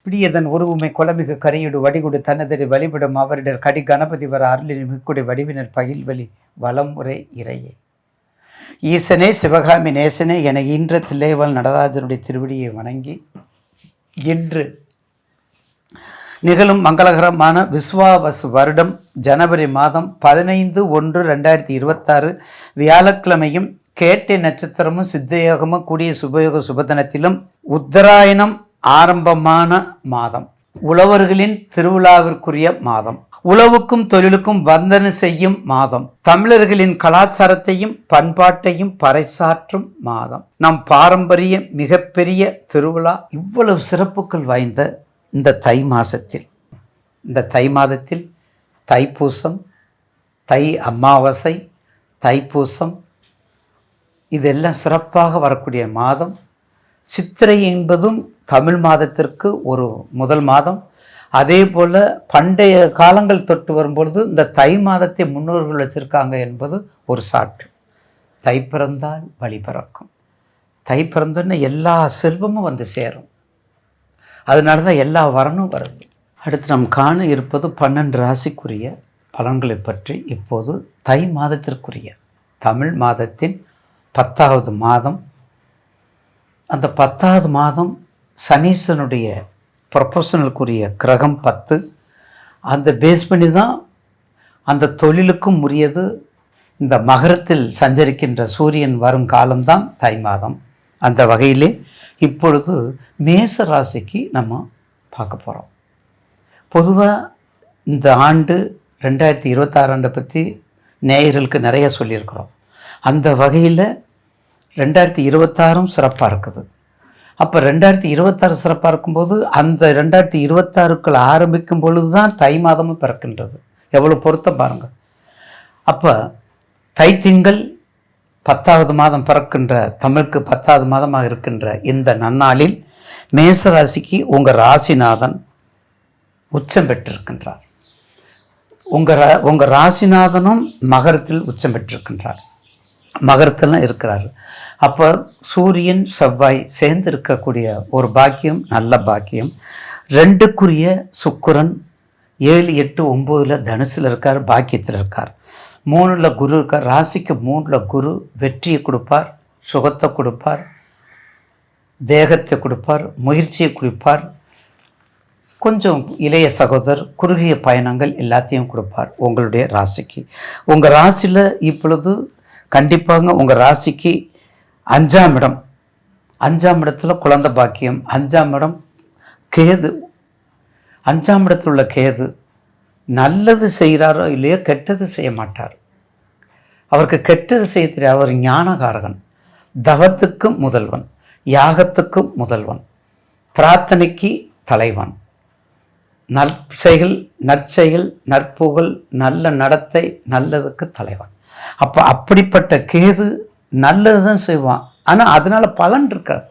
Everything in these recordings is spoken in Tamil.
விடியதன் உருவுமை குலமிகு கரியுடு வடிகுடு தன்னதறி வழிபடும் அவரிடர் கடி கணபதி வர அருளின் மிக்குடி வடிவினர் பகில்வழி வளமுறை இறையே. ஈசனே சிவகாமி நேசனே என இன்ற தில்லைவாழ் நடராஜனுடைய திருவடியை வணங்கி இன்று நிகழும் மங்களகரமான விஸ்வாவசு வருடம் ஜனவரி மாதம் 15/1/2026 வியாழக்கிழமையும் கேட்டை நட்சத்திரமும் சித்தயோகமும் கூடிய சுபயோக சுபதனத்திலும் உத்தராயணம் ஆரம்பமான மாதம், உழவர்களின் திருவிழாவிற்குரிய மாதம், உழவுக்கும் தொழிலுக்கும் வந்தனை செய்யும் மாதம், தமிழர்களின் கலாச்சாரத்தையும் பண்பாட்டையும் பறைசாற்றும் மாதம், நம் பாரம்பரிய மிகப்பெரிய திருவிழா. இவ்வளவு சிறப்புகள் வாய்ந்த இந்த தை மாதத்தில் தைப்பூசம், தை அமாவாசை, தைப்பூசம் இதெல்லாம் சிறப்பாக வரக்கூடிய மாதம். சித்திரை என்பதும் தமிழ் மாதத்திற்கு ஒரு முதல் மாதம். அதே போல் பண்டைய காலங்கள் தொட்டு வரும்பொழுது இந்த தை மாதத்தை முன்னோர்கள் வச்சுருக்காங்க என்பது ஒரு சான்று. தை பிறந்தால் வழி பிறக்கும். தை பிறந்தோன்னு எல்லா செல்வமும் வந்து சேரும். அதனால தான் எல்லா வரனும் வருது. அடுத்து நாம் காண இருப்பது 12 ராசிக்குரிய பலன்களை பற்றி. இப்போது தை மாதத்திற்குரிய தமிழ் மாதத்தின் 10வது மாதம். அந்த 10வது மாதம் சனீஸ்வரனுடைய ப்ரொபோஷனலுக்குரிய கிரகம் 10. அந்த பேஸ் பண்ணி தான் அந்த தொழிலுக்கும் உரியது. இந்த மகரத்தில் சஞ்சரிக்கின்ற சூரியன் வரும் காலம்தான் தை மாதம். அந்த வகையிலே இப்பொழுது மேச ராசிக்கு நம்ம பார்க்க போகிறோம். பொதுவாக இந்த ஆண்டு 2026 ஆண்டை பற்றி நேயர்களுக்கு நிறைய சொல்லியிருக்கிறோம். அந்த வகையில் 2026 சிறப்பாக இருக்குது. அப்போ 2026 சிறப்பாக இருக்கும்போது அந்த 2026க்குள் ஆரம்பிக்கும் பொழுது தான் தை மாதமும் பிறக்கின்றது. எவ்வளோ பொருத்தம் பாருங்கள். அப்போ தை திங்கள் 10வது மாதம் பிறக்கின்ற தமிழுக்கு 10வது மாதமாக இருக்கின்ற இந்த நன்னாளில் மேசராசிக்கு உங்கள் ராசிநாதன் உச்சம் பெற்றிருக்கின்றார். உங்கள் ராசிநாதனும் மகரத்தில் உச்சம் பெற்றிருக்கின்றார். மகரத்தில் இருக்கிறார். அப்போ சூரியன் செவ்வாய் சேர்ந்து இருக்கக்கூடிய ஒரு பாக்கியம், நல்ல பாக்கியம். 2க்குரிய சுக்கிரன் 7, 8, 9 தனுசில் இருக்கார், பாக்கியத்தில் இருக்கார். 3ல் குரு இருக்கார். ராசிக்கு 3ல் குரு வெற்றியை கொடுப்பார், சுகத்தை கொடுப்பார், தேகத்தை கொடுப்பார், முயற்சியை கொடுப்பார், கொஞ்சம் இளைய சகோதரர், குறுகிய பயணங்கள் எல்லாத்தையும் கொடுப்பார் உங்களுடைய ராசிக்கு. உங்கள் ராசியில் இப்பொழுது கண்டிப்பாக உங்கள் ராசிக்கு 5ஆம் இடம், 5ஆம் இடத்துல குழந்தை பாக்கியம், 5ஆம் இடம் கேது. 5ஆம் இடத்துல உள்ள கேது நல்லது செய்கிறாரோ இல்லையோ கெட்டது செய்ய மாட்டார். அவருக்கு கெட்டது செய்ய தெரியாது. அவர் ஞானகாரகன், தவத்துக்கு முதல்வன், யாகத்துக்கு முதல்வன், பிரார்த்தனைக்கு தலைவன், நற்செயல், நற்புகழ், நல்ல நடத்தை, நல்லதுக்கு தலைவன். அப்போ அப்படிப்பட்ட கேது நல்லது தான் செய்வான். ஆனால் அதனால் பலன் இருக்காது.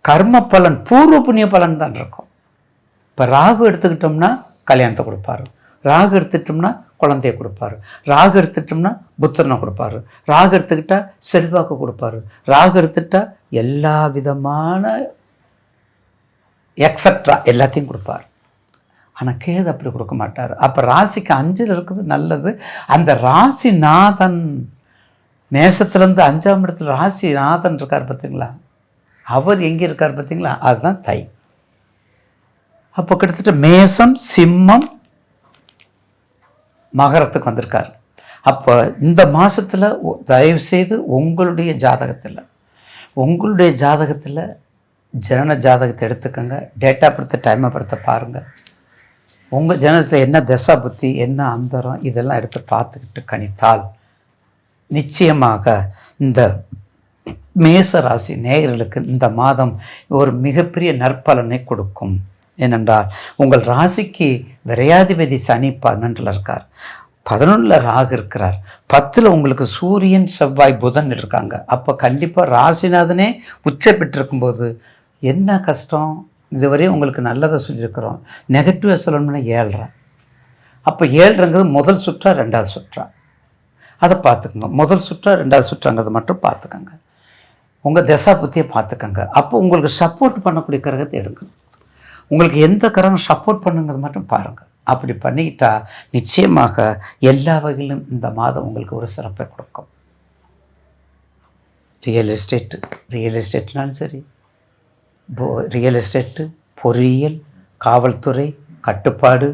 கர்ம பலன், பூர்வ புண்ணிய பலன் தான் இருக்கும். இப்போ ராகு எடுத்துக்கிட்டோம்னா கல்யாணத்தை கொடுப்பாரு, ராகு எடுத்துக்கிட்டோம்னா குழந்தைய கொடுப்பாரு, ராகு எடுத்துக்கிட்டோம்னா புத்திரனை கொடுப்பாரு, ராகு எடுத்துக்கிட்டா செல்வாக்கு கொடுப்பாரு, ராகு எடுத்துக்கிட்டா எல்லா விதமான எக்ஸட்ரா எல்லாத்தையும் கொடுப்பார். ஆனால் கேது அப்படி கொடுக்க மாட்டார். அப்போ ராசிக்கு 5ல் இருக்குது நல்லது. அந்த ராசிநாதன் மேசத்துலேருந்து 5ஆம் இடத்துல ராசிநாதன் இருக்கார் பார்த்தீங்களா, அவர் எங்கே இருக்கார் பார்த்தீங்களா, அதுதான் தை. அப்போ கிட்டத்தட்ட மேசம், சிம்மம், மகரத்துக்கு வந்திருக்கார். அப்போ இந்த மாதத்தில் தயவுசெய்து உங்களுடைய ஜாதகத்தில் ஜனன ஜாதகத்தை எடுத்துக்கோங்க. டேட்டா படுத்த டைமை படுத்த பாருங்கள். உங்கள் ஜனனத்தில் என்ன தசா புத்தி, என்ன அந்தரம், இதெல்லாம் எடுத்து பார்த்துக்கிட்டு கணித்தால் நிச்சயமாக இந்த மேச ராசி நேயர்களுக்கு இந்த மாதம் ஒரு மிகப்பெரிய நற்பலனை கொடுக்கும். ஏனென்றால் உங்கள் ராசிக்கு விரையாதிபதி சனி 12ல் இருக்கார், 11ல் ராகு இருக்கிறார், 10ல் உங்களுக்கு சூரியன் செவ்வாய் புதன் இருக்காங்க. அப்போ கண்டிப்பாக ராசிநாதனே உச்ச பெற்றிருக்கும்போது என்ன கஷ்டம். இதுவரை உங்களுக்கு நல்லதை சொல்லியிருக்கிறோம், நெகட்டிவாக சொல்லணும்னா 7. அப்போ 7ங்கிறது முதல் சுற்றா 2வது சுற்றா, அதை பார்த்துக்கோங்க. முதல் சுற்றா 2வது சுற்றாங்கிறத மட்டும் பார்த்துக்கோங்க. உங்கள் தசா புத்தியை பார்த்துக்கோங்க. அப்போ உங்களுக்கு சப்போர்ட் பண்ணக்கூடிய கிரகத்தை எடுங்க. உங்களுக்கு எந்த காரணம் சப்போர்ட் பண்ணுங்கிறது மட்டும் பாருங்கள். அப்படி பண்ணிக்கிட்டா நிச்சயமாக எல்லா வகையிலும் இந்த மாதம் உங்களுக்கு ஒரு சிறப்பை கொடுக்கும். ரியல் எஸ்டேட்னாலும் சரி, ரியல் எஸ்டேட்டு, பொறியியல், காவல்துறை, கட்டுப்பாடு,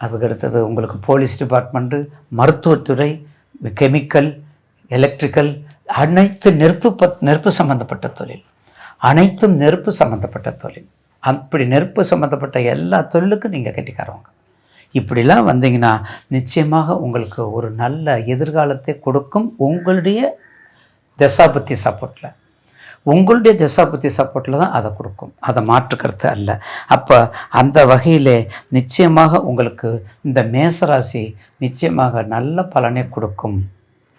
அதுக்கடுத்தது உங்களுக்கு போலீஸ் டிபார்ட்மெண்ட்டு, மருத்துவத்துறை, கெமிக்கல், எலக்ட்ரிக்கல், அனைத்து நெருப்பு சம்மந்தப்பட்ட தொழில், அனைத்தும் நெருப்பு சம்மந்தப்பட்ட தொழில். அப்படி நெருப்பு சம்மந்தப்பட்ட எல்லா தொழிலுக்கும் நீங்கள் கட்டிக்காரவங்க. இப்படிலாம் வந்தீங்கன்னா நிச்சயமாக உங்களுக்கு ஒரு நல்ல எதிர்காலத்தை கொடுக்கும். உங்களுடைய தசாபுத்தி சப்போர்ட்டில், உங்களுடைய தசாபுத்தி சப்போர்ட்டில் தான் அதை கொடுக்கும், அதை மாற்றுக்கிறது அல்ல. அப்போ அந்த வகையில் நிச்சயமாக உங்களுக்கு இந்த மேசராசி நிச்சயமாக நல்ல பலனை கொடுக்கும்.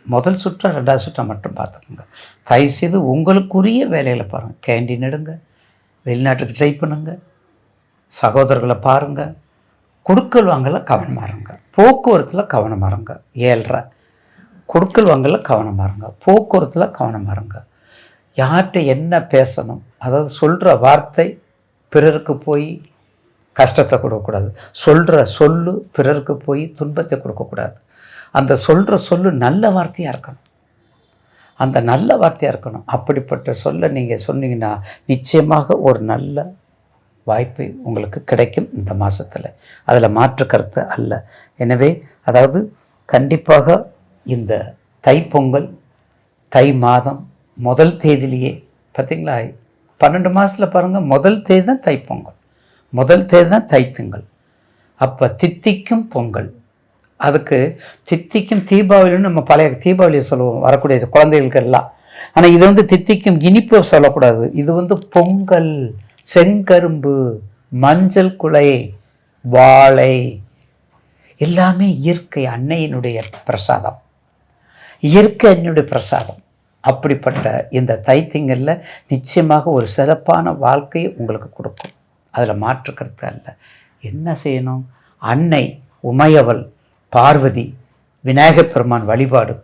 முதல் சுற்றை 2வது சுற்றை மட்டும் பார்த்துக்கோங்க. தயவுசெய்து உங்களுக்குரிய வேலையில் பாருங்கள். கேண்டீன் எடுங்க, வெளிநாட்டுக்கு ட்ரை பண்ணுங்க, சகோதரர்களை பாருங்கள், கொடுக்கல் வாங்கல கவனமாக இருங்க, போக்குவரத்தில் கவனமாக இருங்க. 7.5 கொடுக்கல் வாங்கல கவனமாக இருங்க, போக்குவரத்தில் கவனமாக இருங்க. யார்கிட்ட என்ன பேசணும், அதாவது சொல்கிற வார்த்தை பிறருக்கு போய் கஷ்டத்தை கொடுக்கக்கூடாது, சொல்கிற சொல்லு பிறருக்கு போய் துன்பத்தை கொடுக்கக்கூடாது. அந்த சொல்கிற சொல்லு நல்ல வார்த்தையாக இருக்கணும், அந்த நல்ல வார்த்தையாக இருக்கணும். அப்படிப்பட்ட சொல்ல நீங்கள் சொன்னீங்கன்னா நிச்சயமாக ஒரு நல்ல வாய்ப்பு உங்களுக்கு கிடைக்கும் இந்த மாதத்தில். அதில் மாற்று கருத்து அல்ல. எனவே அதாவது கண்டிப்பாக இந்த தைப்பொங்கல், தை மாதம் முதல் தேதியிலேயே பார்த்திங்களா, 12 மாதத்தில் பாருங்கள், முதல் தேதி தான் தைப்பொங்கல், முதல் தேதி தான் தைத்திங்கள். அப்போ தித்திக்கும் பொங்கல், அதுக்கு தித்திக்கும் தீபாவளின்னு நம்ம பழைய தீபாவளியை சொல்லுவோம் வரக்கூடிய குழந்தைகளுக்கு எல்லாம். ஆனால் இது வந்து தித்திக்கும் இனிப்பு சொல்லக்கூடாது. இது வந்து பொங்கல், செங்கரும்பு, மஞ்சள் குலை, வாழை, எல்லாமே இயற்கை அன்னையினுடைய பிரசாதம், இயற்கை அன்னையுடைய பிரசாதம். அப்படிப்பட்ட இந்த தைத்திங்களில் நிச்சயமாக ஒரு சிறப்பான வாழ்க்கையை உங்களுக்கு கொடுக்கும். அதில் மாற்றுக்கிறது அல்ல. என்ன செய்யணும், அன்னை உமையவள், பார்வதி, விநாயகப் பெருமான் வழிபாடு,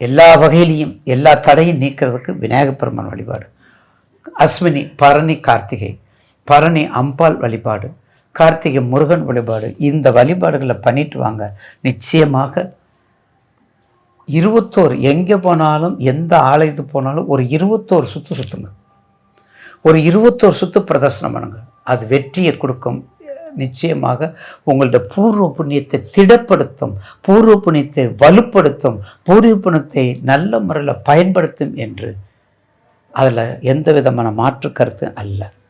எல்லா வகையிலையும் எல்லா தடையும் நீக்கிறதுக்கு விநாயகப் பெருமான் வழிபாடு, அஸ்வினி, பரணி, கார்த்திகை, பரணி அம்பாள் வழிபாடு, கார்த்திகை முருகன் வழிபாடு, இந்த வழிபாடுகளை பண்ணிட்டு வாங்க. நிச்சயமாக 21 எங்கே போனாலும் எந்த ஆலயத்துக்கு போனாலும் ஒரு 21 சுற்று சுற்றுங்க, ஒரு 21 சுற்று பிரதர்சனம் பண்ணுங்க. அது வெற்றியை கொடுக்கும். நிச்சயமாக உங்களோட பூர்வ புண்ணியத்தை திடப்படுத்தும், பூர்வ புண்ணியத்தை வலுப்படுத்தும், பூர்வ புண்ணியத்தை நல்ல முறையில் பயன்படுத்தும் என்று அதில் எந்த விதமான மாற்று கருத்து அல்ல.